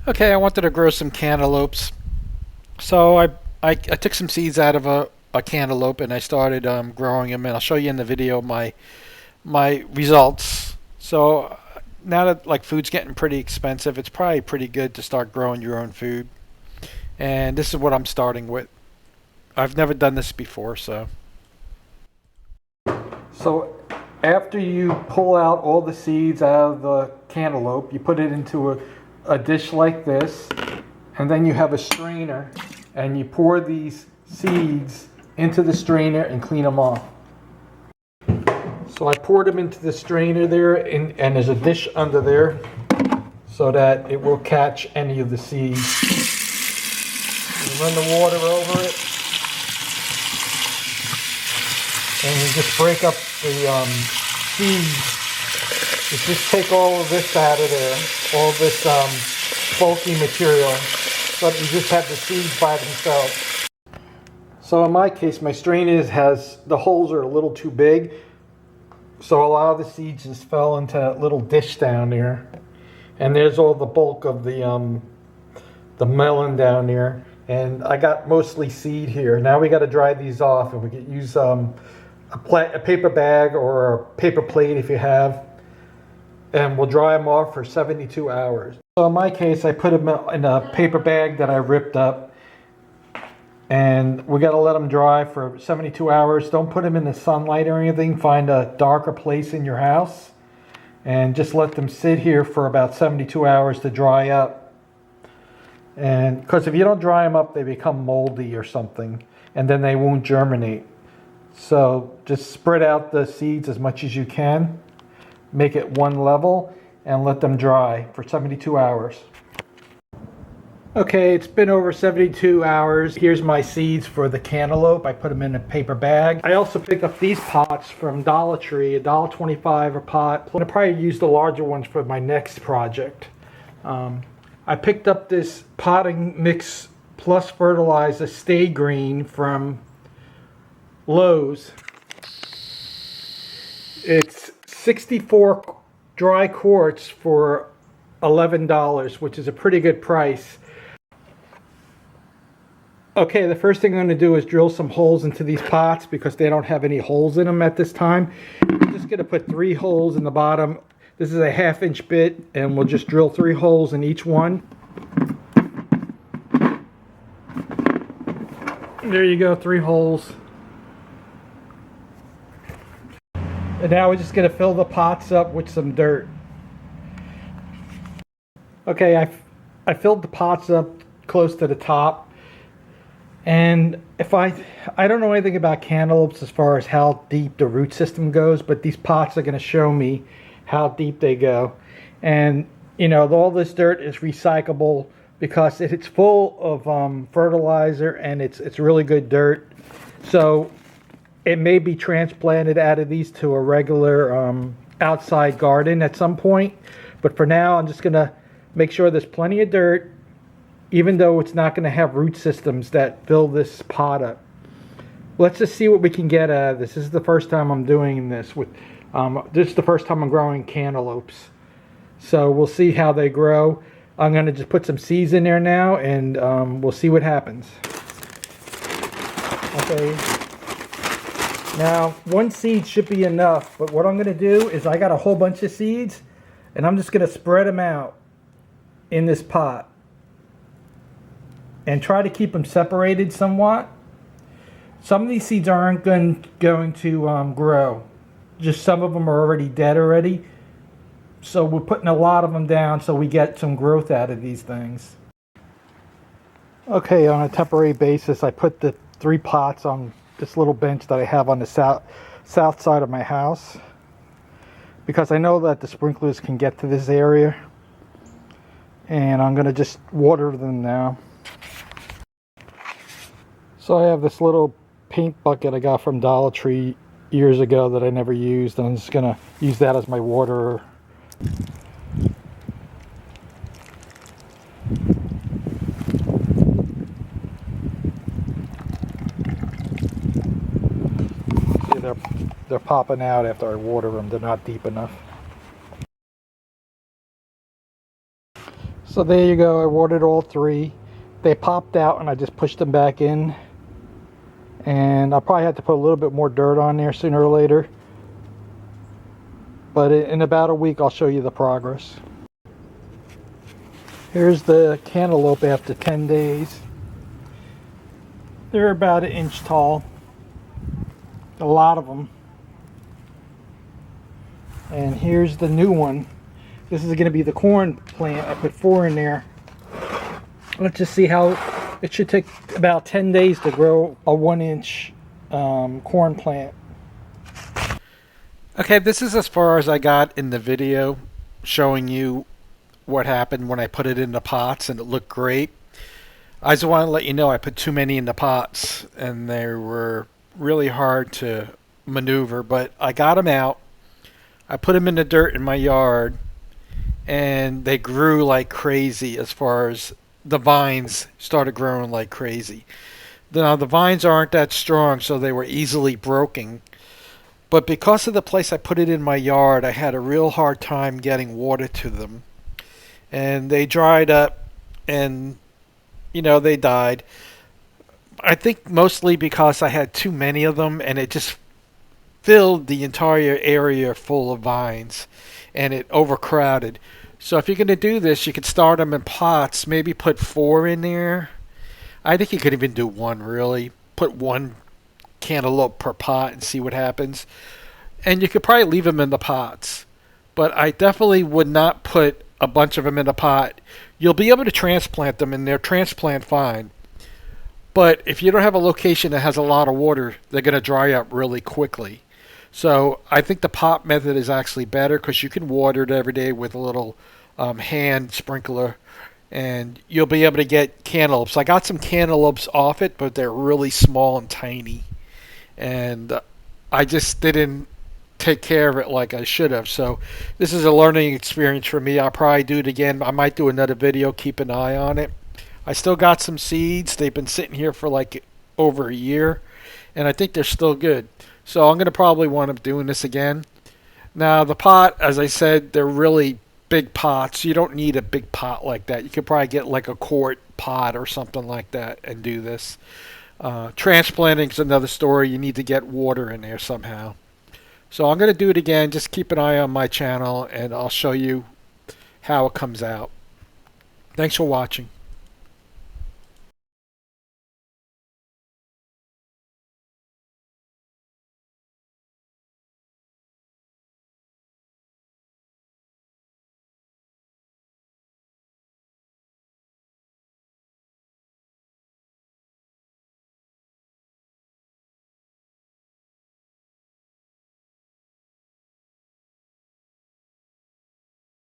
Okay, I wanted to grow some cantaloupes. So I took some seeds out of a cantaloupe and I started growing them, and I'll show you in the video my results. So now that like food's getting pretty expensive, it's probably pretty good to start growing your own food. And this is what I'm starting with. I've never done this before, so. So after you pull out all the seeds out of the cantaloupe, you put it into a dish like this, and then you have a strainer, and you pour these seeds into the strainer and clean them off. So I poured them into the strainer there, and there's a dish under there so that it will catch any of the seeds. You run the water over it, and you just break up the seeds. You just take all of this out of there, all this bulky material, so that you just have the seeds by themselves. So in my case, my strainer has, the holes are a little too big, so a lot of the seeds just fell into that little dish down there. And there's all the bulk of the melon down there. And I got mostly seed here. Now we got to dry these off, and we could use a paper bag or a paper plate if you have. And we'll dry them off for 72 hours. So in my case, I put them in a paper bag that I ripped up. And we got to let them dry for 72 hours. Don't put them in the sunlight or anything. Find a darker place in your house. And just let them sit here for about 72 hours to dry up. And because if you don't dry them up, they become moldy or something. And then they won't germinate. So just spread out the seeds as much as you can. Make it one level and let them dry for 72 hours. Okay, it's been over 72 hours. Here's my seeds for the cantaloupe. I put them in a paper bag. I also picked up these pots from Dollar Tree, $1.25 a pot. I'll probably use the larger ones for my next project. I picked up this potting mix plus fertilizer Stay Green from Lowe's. It's 64 dry quarts for $11, which is a pretty good price. Okay, the first thing I'm going to do is drill some holes into these pots because they don't have any holes in them at this time. I'm just going to put 3 holes in the bottom. This is a 1/2 inch bit, and we'll just drill 3 holes in each one. There you go, 3 holes. And now we're just going to fill the pots up with some dirt. Okay, I filled the pots up close to the top. And if I don't know anything about cantaloupes as far as how deep the root system goes, but these pots are going to show me how deep they go. And you know, all this dirt is recyclable because it's full of fertilizer, and it's really good dirt. So it may be transplanted out of these to a regular outside garden at some point. But for now, I'm just going to make sure there's plenty of dirt, even though it's not going to have root systems that fill this pot up. Let's just see what we can get out of this. This is the first time I'm doing this. This is the first time I'm growing cantaloupes. So we'll see how they grow. I'm going to just put some seeds in there now, and we'll see what happens. Okay. Now, 1 seed should be enough, but what I'm going to do is I got a whole bunch of seeds, and I'm just going to spread them out in this pot. And try to keep them separated somewhat. Some of these seeds aren't going to grow. Just some of them are already dead already. So we're putting a lot of them down so we get some growth out of these things. Okay, on a temporary basis, I put the 3 pots on this little bench that I have on the south side of my house, because I know that the sprinklers can get to this area. And I'm going to just water them now. So I have this little paint bucket I got from Dollar Tree years ago that I never used, and I'm just going to use that as my waterer. See, they're popping out after I water them. They're not deep enough. So there you go. I watered all three. They popped out and I just pushed them back in. And I'll probably have to put a little bit more dirt on there sooner or later. But in about a week I'll show you the progress. Here's the cantaloupe after 10 days. They're about 1 inch tall. A lot of them. And here's the new one. This is going to be the corn plant. I put 4 in there. Let's just see how it should take about 10 days to grow a 1 inch corn plant. Okay, this is as far as I got in the video showing you what happened when I put it in the pots, and it looked great. I just want to let you know I put too many in the pots and they were really hard to maneuver, but I got them out. I put them in the dirt in my yard and they grew like crazy. As far as the vines started growing like crazy. Now the vines aren't that strong, so they were easily broken. But because of the place I put it in my yard, I had a real hard time getting water to them. And they dried up and, you know, they died. I think mostly because I had too many of them and it just filled the entire area full of vines and it overcrowded. So if you're going to do this, you could start them in pots, maybe put 4 in there. I think you could even do 1 really. Put 1 cantaloupe per pot and see what happens. And you could probably leave them in the pots. But I definitely would not put a bunch of them in a pot. You'll be able to transplant them and they're transplant fine. But if you don't have a location that has a lot of water, they're going to dry up really quickly. So I think the pot method is actually better because you can water it every day with a little hand sprinkler and you'll be able to get cantaloupes. I got some cantaloupes off it, but they're really small and tiny. And I just didn't take care of it like I should have. So this is a learning experience for me. I'll probably do it again. I might do another video. Keep an eye on it. I still got some seeds. They've been sitting here for like over a year. And I think they're still good. So I'm going to probably wind up doing this again. Now the pot, as I said, they're really big pots. You don't need a big pot like that. You could probably get like a quart pot or something like that and do this. Transplanting is another story. You need to get water in there somehow. So I'm going to do it again. Just keep an eye on my channel and I'll show you how it comes out. Thanks for watching.